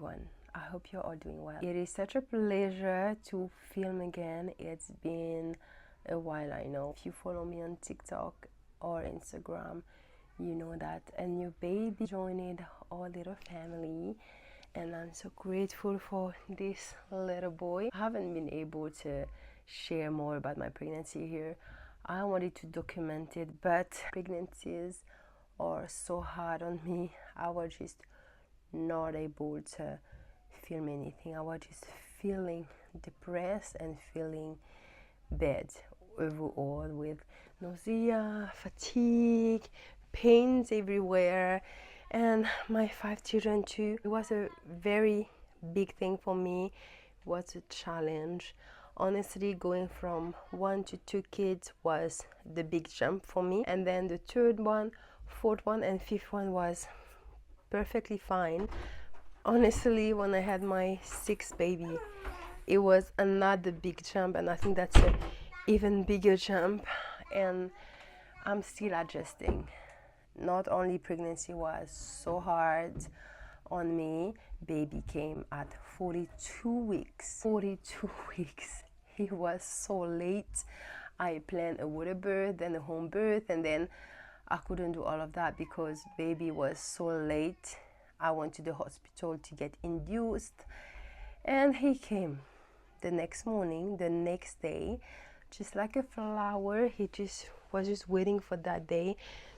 everyone. I hope you're all doing well. It is such a pleasure to film again. It's been a while, I know. If you follow me on TikTok or Instagram, you know that a new baby joined our little family, and I'm so grateful for this little boy. I haven't been able to share more about my pregnancy here. I wanted to document it, but pregnancies are so hard on me. I was just not able to film anything. I was just feeling depressed and feeling bad overall, with nausea, fatigue, pains everywhere, and my 5 children too. It was a very big thing for me. It was a challenge. Honestly, going from 1 to 2 kids was the big jump for me, and then the third one, fourth one, and fifth one was perfectly fine. Honestly, when I had my 6th baby, it was another big jump, and I think that's an even bigger jump, and I'm still adjusting. Not only pregnancy was so hard on me, baby came at 42 weeks. 42 weeks. It was so late. I planned a water birth and a home birth, and then I couldn't do all of that because baby was so late. I went to the hospital to get induced, and he came the next morning, the next day, just like a flower. He just was just waiting for that day.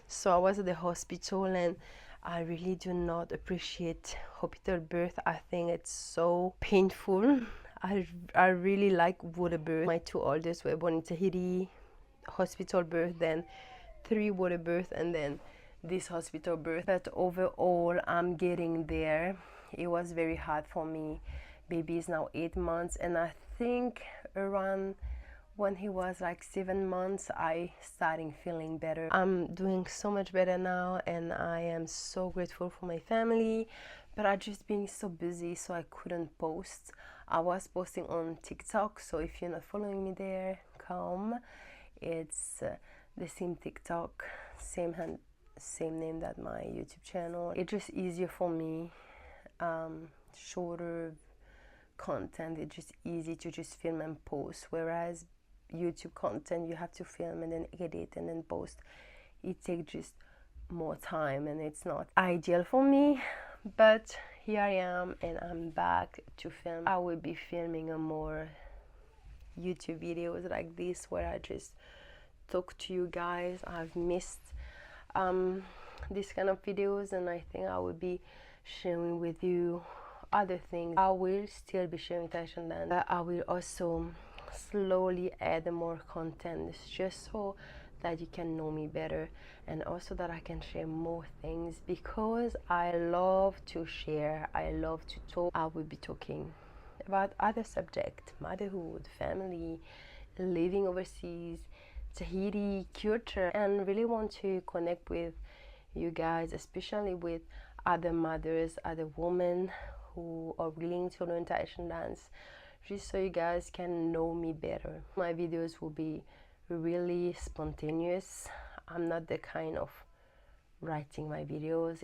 So I was at the hospital, and I really do not appreciate hospital birth. I think it's so painful. I really like water birth. My 2 oldest were born in Tahiti, hospital birth, then 3 water birth, and then this hospital birth. But overall, I'm getting there. It was very hard for me. Baby is now 8 months, and I think around when he was like 7 months, I started feeling better. I'm doing so much better now, and I am so grateful for my family, but I just been so busy, so I couldn't post. I was posting on TikTok, so if you're not following me there, come. It's the same TikTok, same name that my YouTube channel. It's just easier for me, shorter content. It's just easy to just film and post, whereas YouTube content, you have to film and then edit and then post. It takes just more time, and it's not ideal for me, but here I am, and I'm back to film. I will be filming a more YouTube videos like this, where I just talk to you guys. I've missed this kind of videos, and I think I will be sharing with you other things. I will still be sharing fashion dance, but I will also slowly add more content, just so that you can know me better, and also that I can share more things, because I love to share, I love to talk. I will be talking about other subjects: motherhood, family, living overseas, Tahiti, culture, and really want to connect with you guys, especially with other mothers, other women who are willing to learn Tahitian dance, just so you guys can know me better. My videos will be really spontaneous. I'm not the kind of writing my videos.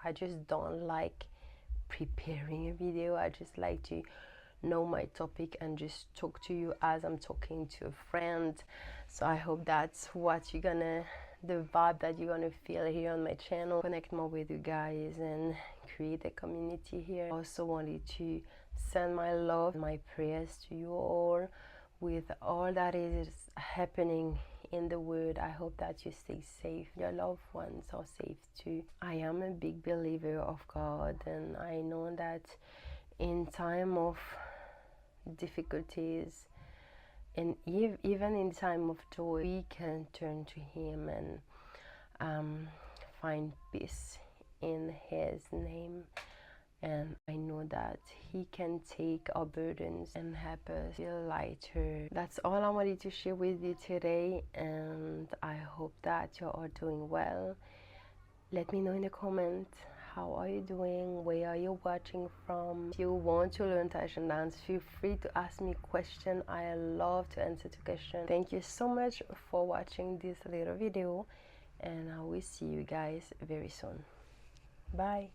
I just don't like preparing a video. I just like to know my topic and just talk to you as I'm talking to a friend. So I hope that's what the vibe that you're gonna feel here on my channel. Connect more with you guys and create a community here. I also wanted to send my love, my prayers to you all with all that is happening in the world. I hope that you stay safe, your loved ones are safe too. I am a big believer of God, and I know that in time of difficulties, and even in time of joy, we can turn to Him and find peace in His name. And I know that He can take our burdens and help us feel lighter. That's all I wanted to share with you today, and I hope that you're all doing well. Let me know in the comments, how are you doing? Where are you watching from? If you want to learn Tahitian dance, feel free to ask me questions. I love to answer to questions. Thank you so much for watching this little video, and I will see you guys very soon. Bye.